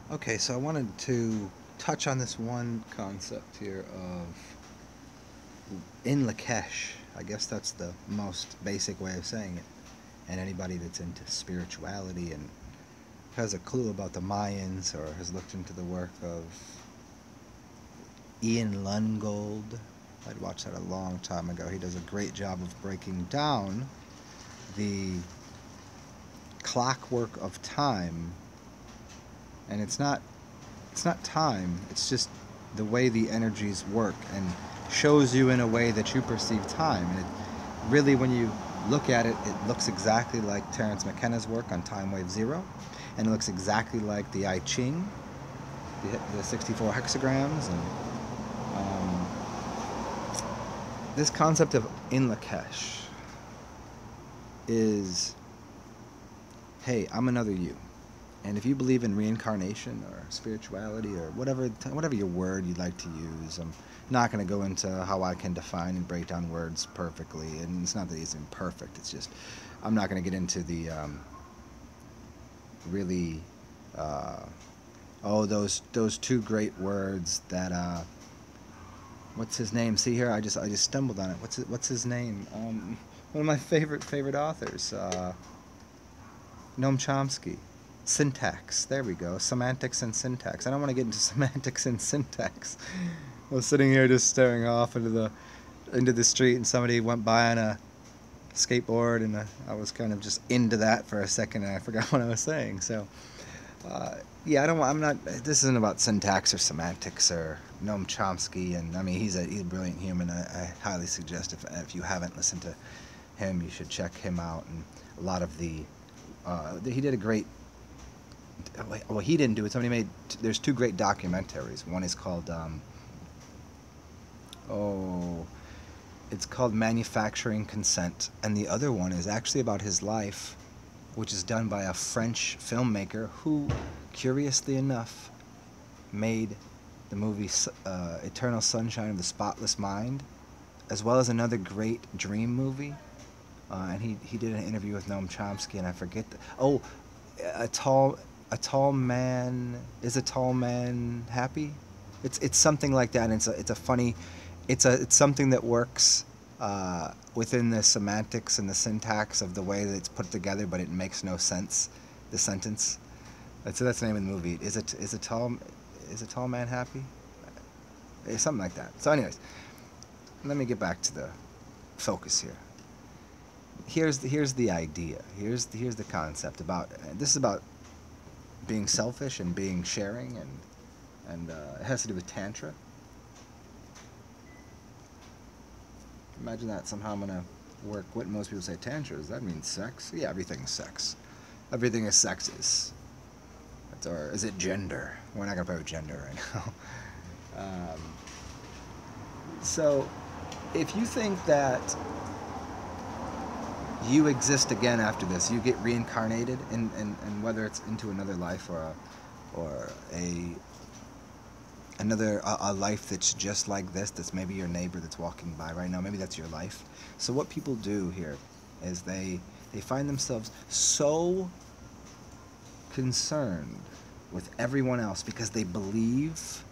Okay, so I wanted to touch on this one concept here of in Lakesh. I guess that's the most basic way of saying it. And anybody that's into spirituality and has a clue about the Mayans or has looked into the work of Ian Lungold, I'd watched that a long time ago. He does a great job of breaking down the clockwork of time, and it's not time, it's just the way the energies work and shows you in a way that you perceive time. And it really, when you look at it, it looks exactly like Terence McKenna's work on Time Wave Zero, and it looks exactly like the I Ching, the 64 hexagrams, and um, this concept of in Lakesh is, hey, I'm another you. And if you believe in reincarnation or spirituality or whatever your word you'd like to use, I'm not going to go into how I can define and break down words perfectly. And it's not that it's imperfect. It's just I'm not going to get into the really those two great words that what's his name? See here, I just stumbled on it. What's his name? One of my favorite authors, Noam Chomsky. Syntax. There we go. Semantics and syntax. I don't want to get into semantics and syntax. I was sitting here just staring off into the street, and somebody went by on a skateboard, and I was kind of just into that for a second, and I forgot what I was saying. So, yeah, I don't. I'm not. This isn't about syntax or semantics or Noam Chomsky, and I mean he's a brilliant human. I highly suggest if you haven't listened to him, you should check him out. And a lot of he did a great. Well, he didn't do it. Somebody made. There's two great documentaries. One is called oh, it's called Manufacturing Consent, and the other one is actually about his life, which is done by a French filmmaker who, curiously enough, made the movie Eternal Sunshine of the Spotless Mind, as well as another great dream movie. And he did an interview with Noam Chomsky, and I forget a tall man, is a tall man happy? It's something like that, and it's a funny, it's something that works within the semantics and the syntax of the way that it's put together, but it makes no sense. The sentence. So that's the name of the movie. Is a tall man happy? Something like that. So, anyways, let me get back to the focus here. Here's the idea. Here's the concept about this is about being selfish and being sharing, and it has to do with tantra. Imagine that somehow I'm gonna work what most people say tantra. Does that mean sex? Yeah, everything's sex. Everything is sexes. Or is it gender? We're not gonna play with gender right now. Um, so, if you think that you exist again after this, you get reincarnated, and whether it's into another life or a life that's just like this, that's maybe your neighbor that's walking by right now, maybe that's your life. So what people do here is they find themselves so concerned with everyone else because they believe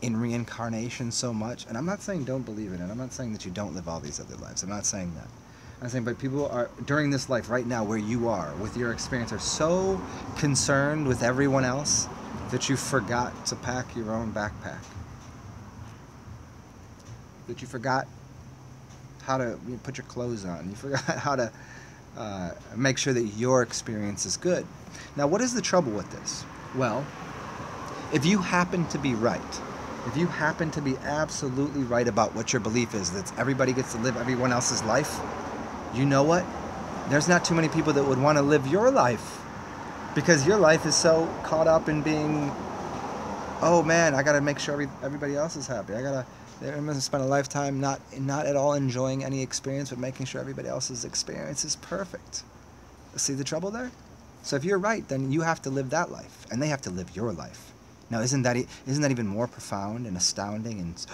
in reincarnation so much. And I'm not saying don't believe in it. I'm not saying that you don't live all these other lives. I'm not saying that. I'm saying, but people are, during this life right now where you are, with your experience, are so concerned with everyone else that you forgot to pack your own backpack. That you forgot how to put your clothes on. You forgot how to make sure that your experience is good. Now, what is the trouble with this? Well, if you happen to be right, if you happen to be absolutely right about what your belief is, that everybody gets to live everyone else's life, you know what? There's not too many people that would want to live your life, because your life is so caught up in being, oh man, I got to make sure everybody else is happy. I'm going to spend a lifetime not at all enjoying any experience, but making sure everybody else's experience is perfect. See the trouble there? So if you're right, then you have to live that life, and they have to live your life. Now, isn't that even more profound and astounding? And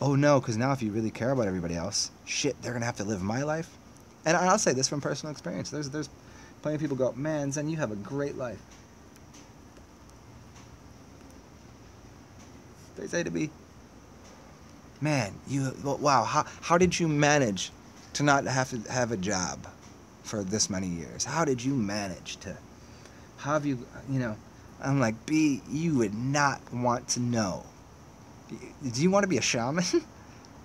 oh no, because now if you really care about everybody else, shit, they're gonna have to live my life. And I'll say this from personal experience. There's plenty of people go, man, Zen, you have a great life. They say to me, man, wow, how did you manage to not have to have a job for this many years? How did you manage to, how have you, I'm like, B, you would not want to know. Do you want to be a shaman?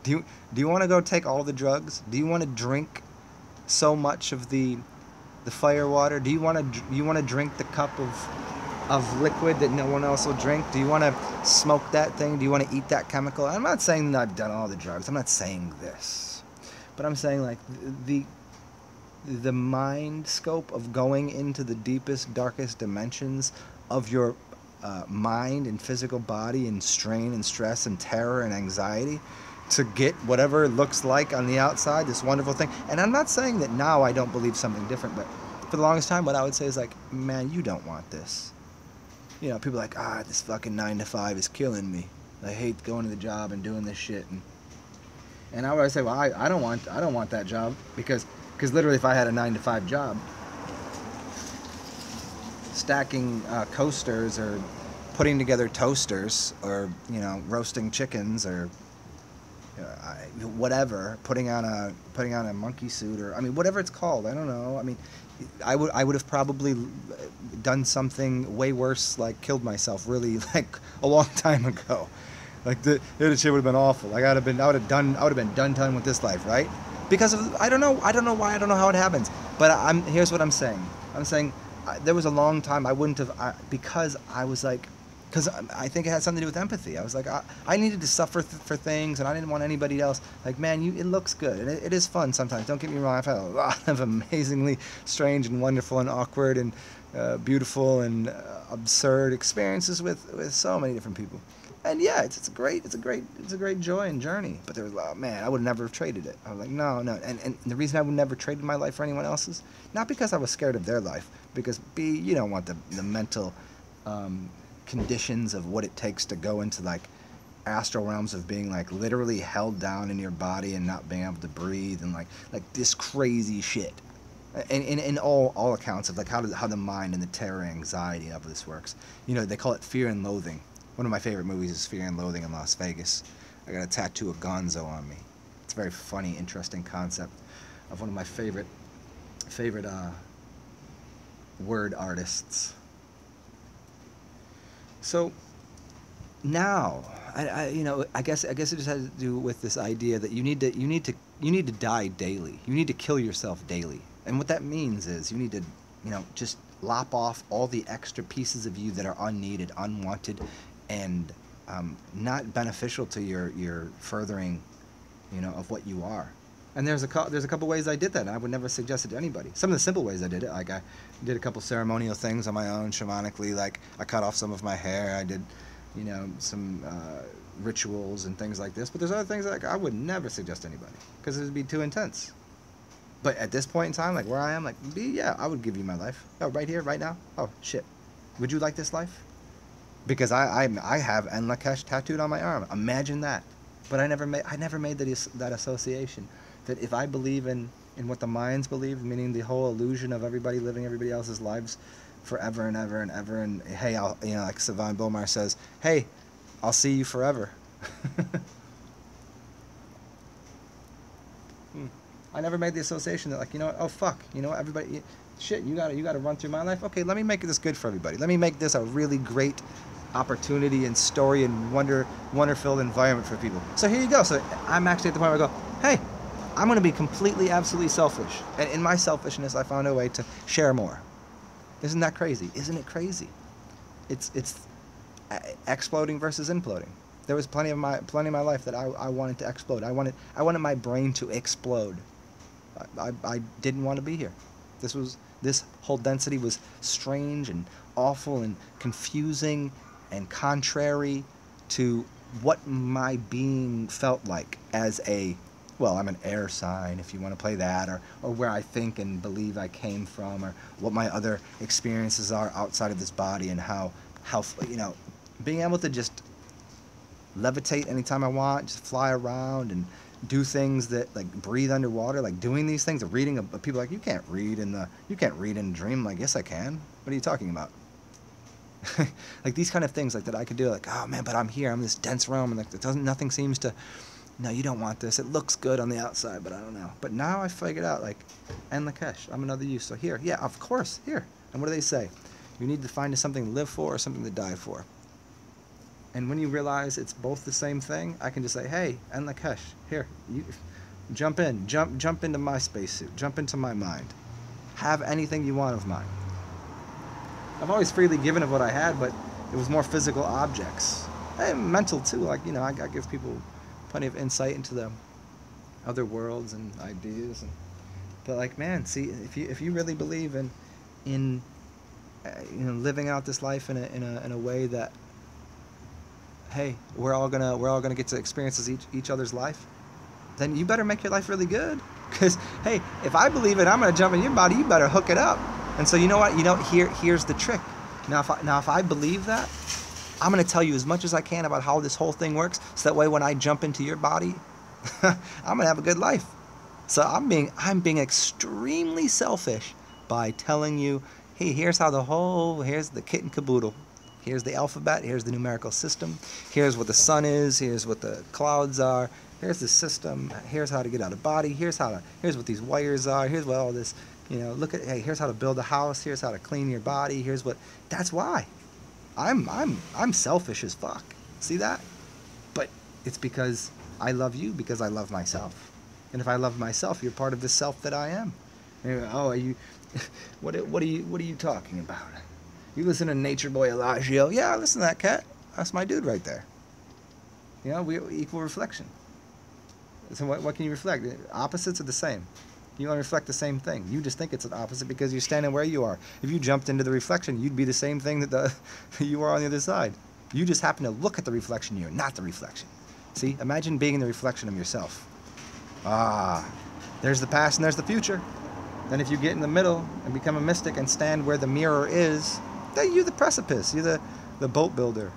Do you want to go take all the drugs? Do you want to drink so much of the fire water? Do you want to drink the cup of liquid that no one else will drink? Do you want to smoke that thing? Do you want to eat that chemical? I'm not saying that I've done all the drugs. I'm not saying this. But I'm saying, like, the mind scope of going into the deepest, darkest dimensions of your mind and physical body and strain and stress and terror and anxiety to get whatever it looks like on the outside, this wonderful thing. And I'm not saying that now I don't believe something different, but for the longest time, what I would say is like, man, you don't want this. People are like, this fucking 9 to 5 is killing me. I hate going to the job and doing this shit. And I would say, well, I don't want that job because literally if I had a 9 to 5 job, stacking coasters or putting together toasters or roasting chickens or whatever, putting on a monkey suit or whatever it's called, I don't know. I would have probably done something way worse, like killed myself really like a long time ago. Like the shit would have been awful. Like I would have been done with this life, right? Because of I don't know why, I don't know how it happens. But here's what I'm saying. I'm saying there was a long time I wouldn't have because I think it had something to do with empathy. I was like, I needed to suffer for things, and I didn't want anybody else. Like, man, it looks good, and it is fun sometimes. Don't get me wrong. I've had a lot of amazingly strange and wonderful and awkward and beautiful and absurd experiences with so many different people. And yeah, it's a great joy and journey. But there was, man, I would never have traded it. I was like, no. And the reason I would never trade my life for anyone else's, not because I was scared of their life, because B, you don't want the mental conditions of what it takes to go into like astral realms of being like literally held down in your body and not being able to breathe and like this crazy shit. And in all accounts of like how the mind and the terror and anxiety of this works. They call it Fear and Loathing. One of my favorite movies is Fear and Loathing in Las Vegas. I got a tattoo of Gonzo on me. It's a very funny, interesting concept of one of my favorite word artists. So now, I guess it just has to do with this idea that you need to die daily. You need to kill yourself daily. And what that means is you need to, just lop off all the extra pieces of you that are unneeded, unwanted, and not beneficial to your furthering, of what you are. And there's a couple ways I did that, and I would never suggest it to anybody. Some of the simple ways I did it, like I did a couple ceremonial things on my own, shamanically, like I cut off some of my hair, I did, some rituals and things like this. But there's other things like I would never suggest to anybody, because it would be too intense. But at this point in time, like where I am, like, yeah, I would give you my life. Oh, right here, right now? Oh, shit. Would you like this life? Because I have En Lakesh tattooed on my arm. Imagine that. But I never made that association. That if I believe in what the minds believe, meaning the whole illusion of everybody living everybody else's lives forever and ever and ever, and hey, like Savon Bomar says, hey, I'll see you forever. I never made the association that, like, oh fuck, everybody, shit, you gotta run through my life. Okay, let me make this good for everybody. Let me make this a really great opportunity and story and wonder-filled environment for people. So here you go. So I'm actually at the point where I go, hey, I'm going to be completely, absolutely selfish. And in my selfishness, I found a way to share more. Isn't that crazy? Isn't it crazy? It's exploding versus imploding. There was plenty of my life that I wanted to explode. I wanted my brain to explode. I didn't want to be here. This whole density was strange and awful and confusing and contrary to what my being felt like as I'm an air sign, if you want to play that, or where I think and believe I came from, or what my other experiences are outside of this body, and how being able to just levitate anytime I want, just fly around and do things that, like, breathe underwater, like doing these things, of reading people like, you can't read in a dream. Like, yes I can. What are you talking about? Like these kind of things like that I could do, like, oh man, but I'm here, I'm in this dense realm, and like nothing seems to, no, you don't want this. It looks good on the outside, but I don't know. But now I figured out, like, en lakesh, I'm another you. So here, yeah, of course, here. And what do they say? You need to find something to live for or something to die for. And when you realize it's both the same thing, I can just say, hey, en lakesh, here, you jump into my spacesuit, jump into my mind. Have anything you want of mine. I've always freely given of what I had, but it was more physical objects. And mental too, like, you know, I give people plenty of insight into the other worlds and ideas. But like, man, see, if you really believe in you know, living out this life in a way that, hey, we're all gonna get to experience each other's life, then you better make your life really good. Because hey, if I believe it, I'm gonna jump in your body. You better hook it up. And so you know what? You know, here's the trick. Now if I believe that, I'm gonna tell you as much as I can about how this whole thing works, so that way when I jump into your body, I'm gonna have a good life. So I'm being extremely selfish by telling you, hey, here's the kit and caboodle. Here's the alphabet, here's the numerical system, here's what the sun is, here's what the clouds are, here's the system, here's how to get out of body, here's what these wires are, here's what all this, you know, look at, hey, here's how to build a house, here's how to clean your body, here's what, that's why. I'm selfish as fuck. See that? But it's because I love you, because I love myself. And if I love myself, you're part of the self that I am. And, oh, are you what are you talking about? You listen to Nature Boy Elagio? Yeah, I listen to that cat. That's my dude right there. You know, we equal reflection. So what can you reflect? Opposites are the same. You only reflect the same thing. You just think it's an opposite because you're standing where you are. If you jumped into the reflection, you'd be the same thing that you are on the other side. You just happen to look at the reflection, you're not the reflection. See, imagine being in the reflection of yourself. Ah, there's the past and there's the future. Then if you get in the middle and become a mystic and stand where the mirror is, then you're the precipice. You're the boat builder.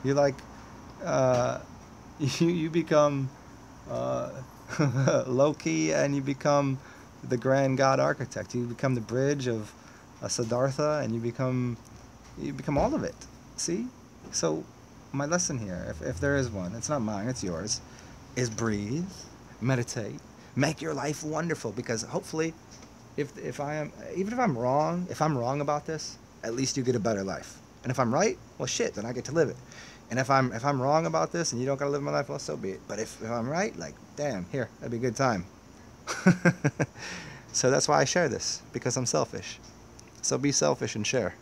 You're like, you become Loki, and you become the grand god architect. You become the bridge of Siddhartha, and you become all of it. See? So my lesson here, if there is one, it's not mine, it's yours, is breathe, meditate, make your life wonderful. Because hopefully, even if I'm wrong about this, at least you get a better life. And if I'm right, well shit, then I get to live it. And if I'm wrong about this and you don't gotta live my life, well so be it. But if I'm right, like, damn, here, that'd be a good time. So that's why I share this, because I'm selfish. So be selfish and share.